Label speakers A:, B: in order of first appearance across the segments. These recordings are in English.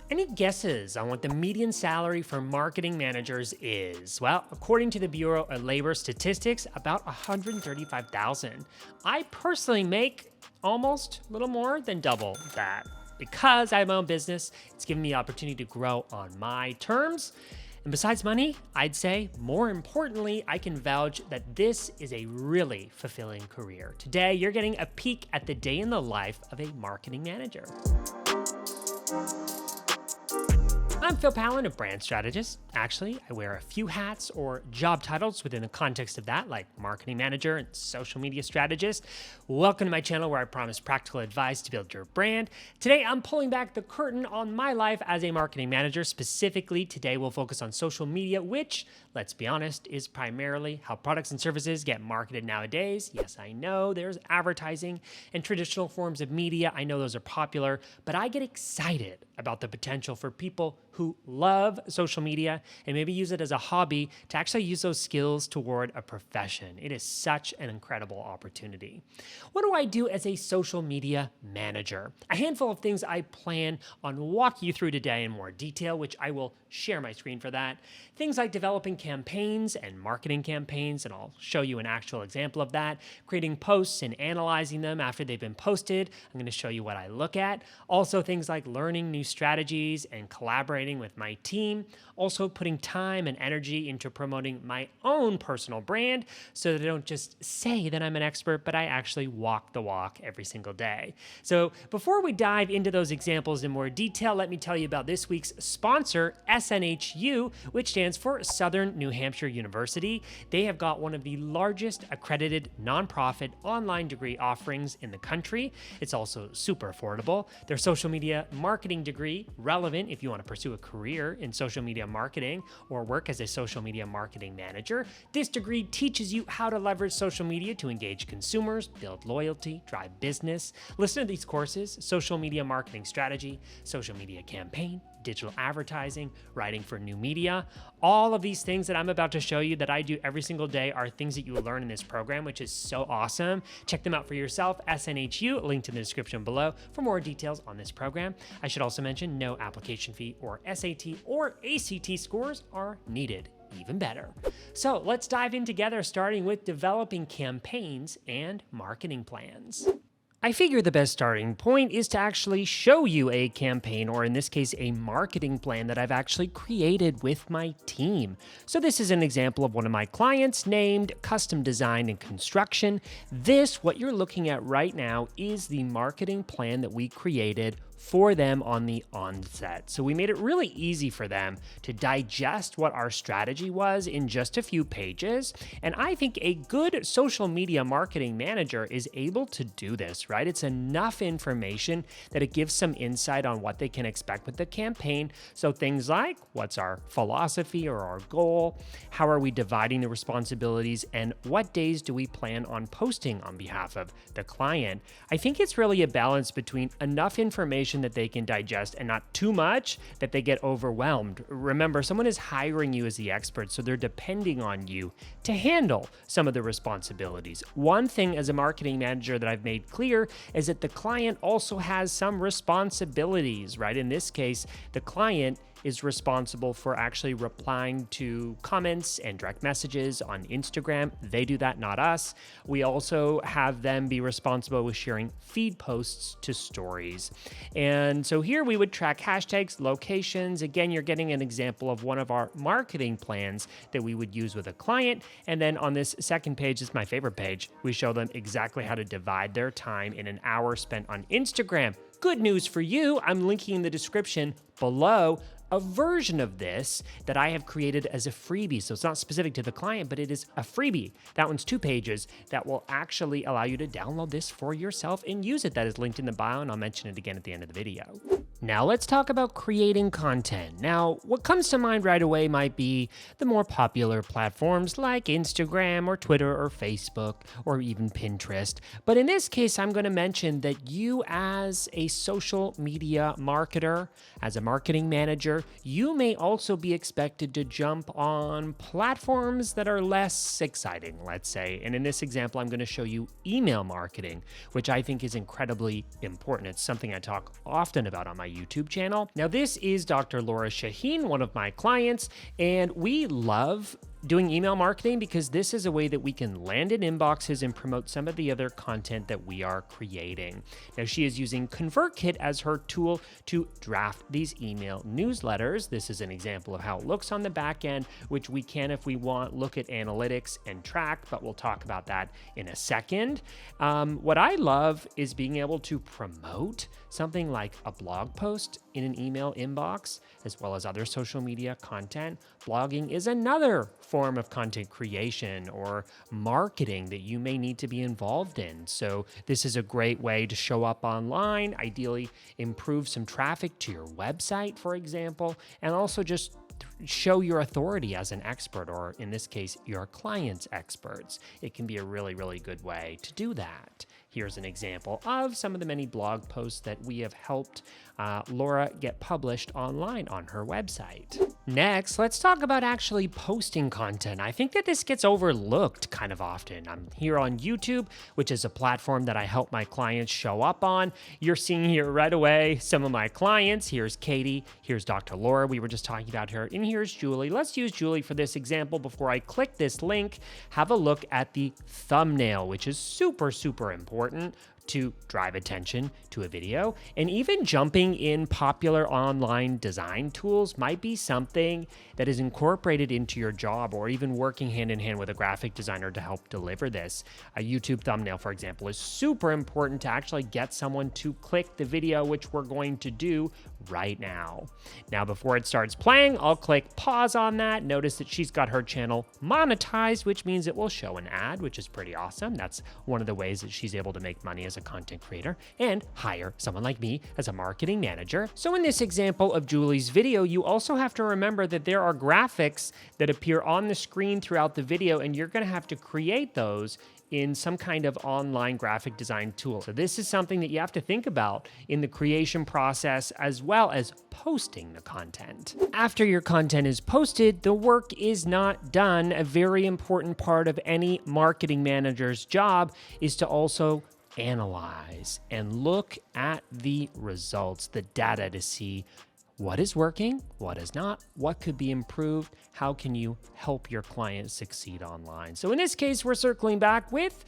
A: Any guesses on what the median salary for marketing managers is? Well, according to the Bureau of Labor Statistics, about 135,000. I personally make almost a little more than double that. Because I have my own business, it's given me the opportunity to grow on my terms. And besides money, I'd say more importantly, I can vouch that this is a really fulfilling career. Today, you're getting a peek at the day in the life of a marketing manager. I'm Phil Pallen, a brand strategist. Actually, I wear a few hats or job titles within the context of that, like marketing manager and social media strategist. Welcome to my channel where I promise practical advice to build your brand. Today, I'm pulling back the curtain on my life as a marketing manager. Specifically, today we'll focus on social media, which, let's be honest, is primarily how products and services get marketed nowadays. Yes, I know there's advertising and traditional forms of media. I know those are popular, but I get excited about the potential for people who love social media and maybe use it as a hobby to actually use those skills toward a profession. It is such an incredible opportunity. What do I do as a social media manager? A handful of things I plan on walking you through today in more detail, which I will share my screen for that. Things like developing campaigns and marketing campaigns, and I'll show you an actual example of that. Creating posts and analyzing them after they've been posted. I'm going to show you what I look at. Also things like learning new strategies and collaborating with my team. Also putting time and energy into promoting my own personal brand so that I don't just say that I'm an expert, but I actually walk the walk every single day. So before we dive into those examples in more detail, let me tell you about this week's sponsor, SNHU, which stands for Southern New Hampshire University. They have got one of the largest accredited nonprofit online degree offerings in the country. It's also super affordable. Their social media marketing degree, relevant if you want to pursue a career in social media marketing or work as a social media marketing manager. This degree teaches you how to leverage social media to engage consumers, build loyalty, drive business. Listen to these courses: social media marketing strategy, social media campaign, digital advertising, writing for new media. All of these things that I'm about to show you that I do every single day are things that you will learn in this program, which is so awesome. Check them out for yourself. SNHU, linked in the description below for more details on this program. I should also mention no application fee or SAT or ACT scores are needed. Even better. So let's dive in together, starting with developing campaigns and marketing plans. I figure the best starting point is to actually show you a campaign, or in this case, a marketing plan that I've actually created with my team. So this is an example of one of my clients named Custom Design and Construction. This, what you're looking at right now, is the marketing plan that we created for them on the onset. So we made it really easy for them to digest what our strategy was in just a few pages. And I think a good social media marketing manager is able to do this, right? It's enough information that it gives some insight on what they can expect with the campaign. So things like, what's our philosophy or our goal? How are we dividing the responsibilities? And what days do we plan on posting on behalf of the client? I think it's really a balance between enough information that they can digest and not too much that they get overwhelmed. Remember, someone is hiring you as the expert, so they're depending on you to handle some of the responsibilities. One thing as a marketing manager that I've made clear is that the client also has some responsibilities, right? In this case, the client is responsible for actually replying to comments and direct messages on Instagram. They do that, not us. We also have them be responsible with sharing feed posts to stories. And so here we would track hashtags, locations. Again, you're getting an example of one of our marketing plans that we would use with a client. And then on this second page, is my favorite page, we show them exactly how to divide their time in an hour spent on Instagram. Good news for you, I'm linking in the description below a version of this that I have created as a freebie. So it's not specific to the client, but it is a freebie. That one's 2 pages that will actually allow you to download this for yourself and use it. That is linked in the bio, and I'll mention it again at the end of the video. Now let's talk about creating content. Now, what comes to mind right away might be the more popular platforms like Instagram or Twitter or Facebook or even Pinterest. But in this case, I'm going to mention that you as a social media marketer, as a marketing manager, you may also be expected to jump on platforms that are less exciting, let's say. And in this example, I'm going to show you email marketing, which I think is incredibly important. It's something I talk often about on my my YouTube channel. Now, this is Dr. Laura Shaheen, one of my clients, and we love doing email marketing because this is a way that we can land in inboxes and promote some of the other content that we are creating. Now, she is using ConvertKit as her tool to draft these email newsletters. This is an example of how it looks on the back end, which we can, if we want, look at analytics and track, but we'll talk about that in a second. What I love is being able to promote something like a blog post in an email inbox, as well as other social media content. Blogging is another form of content creation or marketing that you may need to be involved in. So this is a great way to show up online, ideally improve some traffic to your website, for example, and also just show your authority as an expert, or in this case, your client's experts. It can be a really, really good way to do that. Here's an example of some of the many blog posts that we have helped Laura get published online on her website. Next, let's talk about actually posting content. I think that this gets overlooked kind of often. I'm here on YouTube, which is a platform that I help my clients show up on. You're seeing here right away some of my clients. Here's Katie, here's Dr. Laura, we were just talking about her, and here's Julie. Let's use Julie for this example. Before I click this link, have a look at the thumbnail, which is super, super important to drive attention to a video. And even jumping in popular online design tools might be something that is incorporated into your job, or even working hand in hand with a graphic designer to help deliver this. A YouTube thumbnail, for example, is super important to actually get someone to click the video, which we're going to do right now. Now, before it starts playing, I'll click pause on that. Notice that she's got her channel monetized, which means it will show an ad, which is pretty awesome. That's one of the ways that she's able to make money as a content creator and hire someone like me as a marketing manager. So in this example of Julie's video, you also have to remember that there are graphics that appear on the screen throughout the video, and you're going to have to create those in some kind of online graphic design tool. So this is something that you have to think about in the creation process, as well as posting the content. After your content is posted, the work is not done. A very important part of any marketing manager's job is to also analyze and look at the results, the data, to see what is working, what is not, what could be improved, how can you help your client succeed online. So in this case, we're circling back with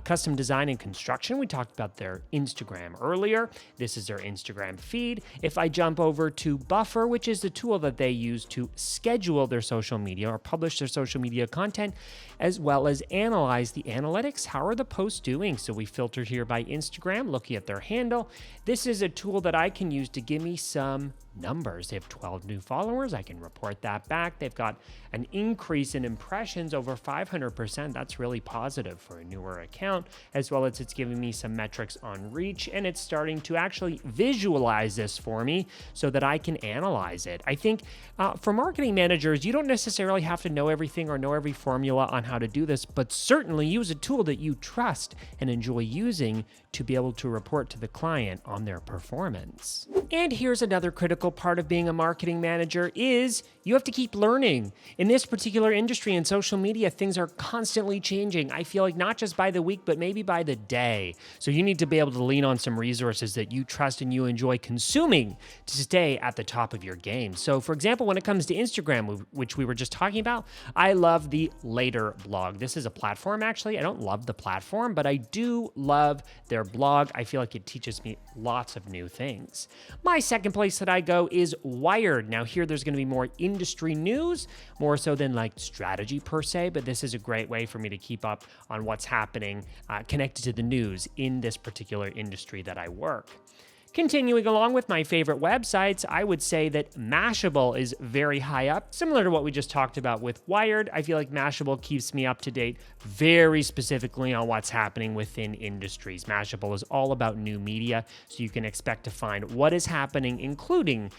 A: custom design and construction. We talked about their Instagram earlier. This is their Instagram feed. If I jump over to Buffer, which is the tool that they use to schedule their social media or publish their social media content, as well as analyze the analytics. How are the posts doing? So we filtered here by Instagram, looking at their handle. This is a tool that I can use to give me some numbers. They have 12 new followers. I can report that back. They've got an increase in impressions over 500%. That's really positive for a newer account, as well as it's giving me some metrics on reach, and it's starting to actually visualize this for me so that I can analyze it. I think for marketing managers, you don't necessarily have to know everything or know every formula on how to do this, but certainly use a tool that you trust and enjoy using to be able to report to the client on their performance. And here's another critical part of being a marketing manager is you have to keep learning. In this particular industry in social media, things are constantly changing. I feel like not just by the week, but maybe by the day. So you need to be able to lean on some resources that you trust and you enjoy consuming to stay at the top of your game. So for example, when it comes to Instagram, which we were just talking about, I love the Later blog. This is a platform, actually. I don't love the platform, but I do love their blog. I feel like it teaches me lots of new things. My second place that I go is Wired. Now here there's going to be more industry news, more so than like strategy per se, but this is a great way for me to keep up on what's happening connected to the news in this particular industry that I work. Continuing along with my favorite websites, I would say that Mashable is very high up. Similar to what we just talked about with Wired, I feel like Mashable keeps me up to date very specifically on what's happening within industries. Mashable is all about new media, so you can expect to find what is happening, including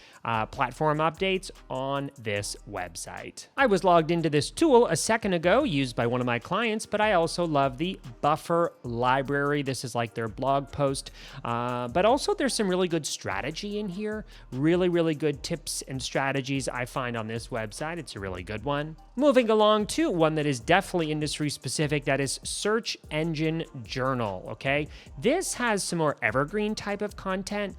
A: platform updates on this website. I was logged into this tool a second ago, used by one of my clients, but I also love the Buffer library. This is like their blog post, but also there's some really good strategy in here. Really good tips and strategies I find on this website. It's a really good one. Moving along to one that is definitely industry specific, that is Search Engine Journal, okay? This has some more evergreen type of content.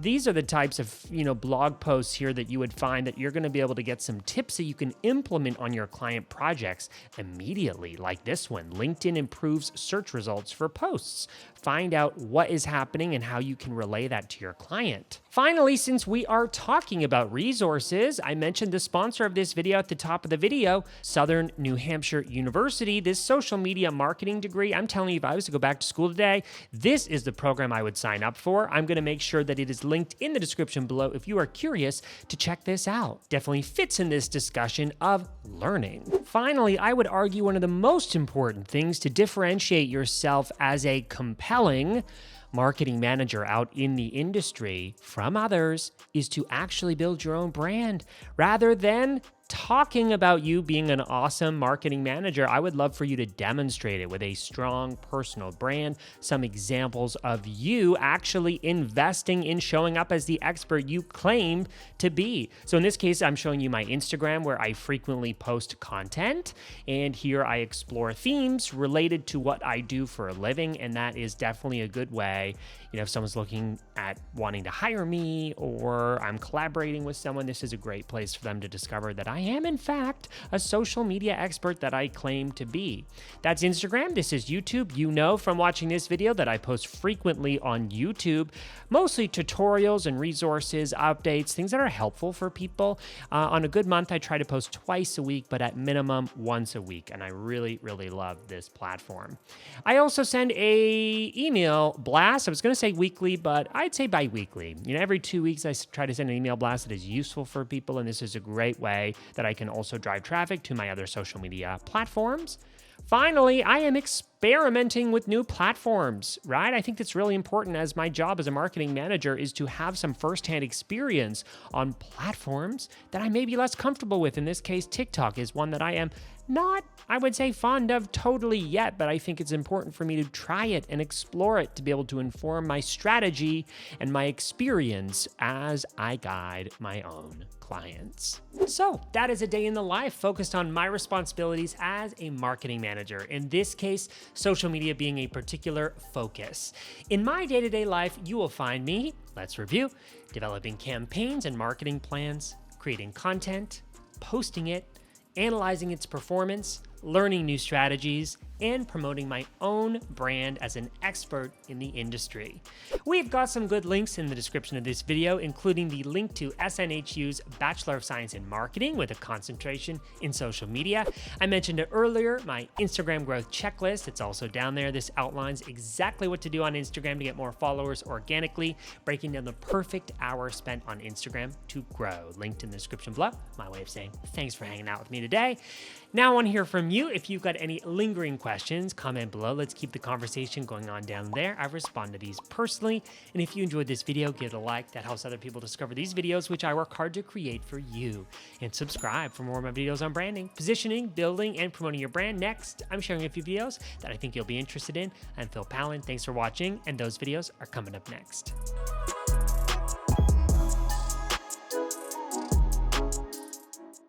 A: These are the types of, blog posts here that you would find that you're gonna be able to get some tips that you can implement on your client projects immediately, like this one. LinkedIn improves search results for posts. Find out what is happening and how you can relay that to your client. Finally, since we are talking about resources, I mentioned the sponsor of this video at the top of the video, Southern New Hampshire University, this social media marketing degree. I'm telling you, if I was to go back to school today, this is the program I would sign up for. I'm gonna make sure that it is linked in the description below if you are curious to check this out. Definitely fits in this discussion of learning. Finally, I would argue one of the most important things to differentiate yourself as a compelling marketing manager out in the industry from others is to actually build your own brand rather than talking about you being an awesome marketing manager. I would love for you to demonstrate it with a strong personal brand, some examples of you actually investing in showing up as the expert you claim to be. So in this case, I'm showing you my Instagram where I frequently post content, and here I explore themes related to what I do for a living, and that is definitely a good way. If someone's looking at wanting to hire me or I'm collaborating with someone, this is a great place for them to discover that I am, in fact, a social media expert that I claim to be. That's Instagram. This is YouTube. You know from watching this video that I post frequently on YouTube, mostly tutorials and resources, updates, things that are helpful for people. On a good month, I try to post twice a week, but at minimum once a week, and I really love this platform. I also send a email blast. I was going to say weekly, but I'd say bi-weekly. Every 2 weeks, I try to send an email blast that is useful for people, and this is a great way that I can also drive traffic to my other social media platforms. Finally, I am experimenting with new platforms, right? I think that's really important, as my job as a marketing manager is to have some firsthand experience on platforms that I may be less comfortable with. In this case, TikTok is one that I am not, I would say, fond of totally yet, but I think it's important for me to try it and explore it to be able to inform my strategy and my experience as I guide my own clients. So that is a day in the life focused on my responsibilities as a marketing manager. In this case, social media being a particular focus. In my day-to-day life, you will find me, let's review, developing campaigns and marketing plans, creating content, posting it, analyzing its performance, learning new strategies, and promoting my own brand as an expert in the industry. We've got some good links in the description of this video, including the link to SNHU's Bachelor of Science in Marketing with a concentration in social media. I mentioned it earlier, my Instagram growth checklist. It's also down there. This outlines exactly what to do on Instagram to get more followers organically, breaking down the perfect hour spent on Instagram to grow. Linked in the description below. My way of saying thanks for hanging out with me today. Now I want to hear from you. If you've got any lingering questions, comment below. Let's keep the conversation going on down there. I respond to these personally. And if you enjoyed this video, give it a like. That helps other people discover these videos, which I work hard to create for you. And subscribe for more of my videos on branding, positioning, building, and promoting your brand. Next, I'm sharing a few videos that I think you'll be interested in. I'm Pallen. Thanks for watching, and those videos are coming up next.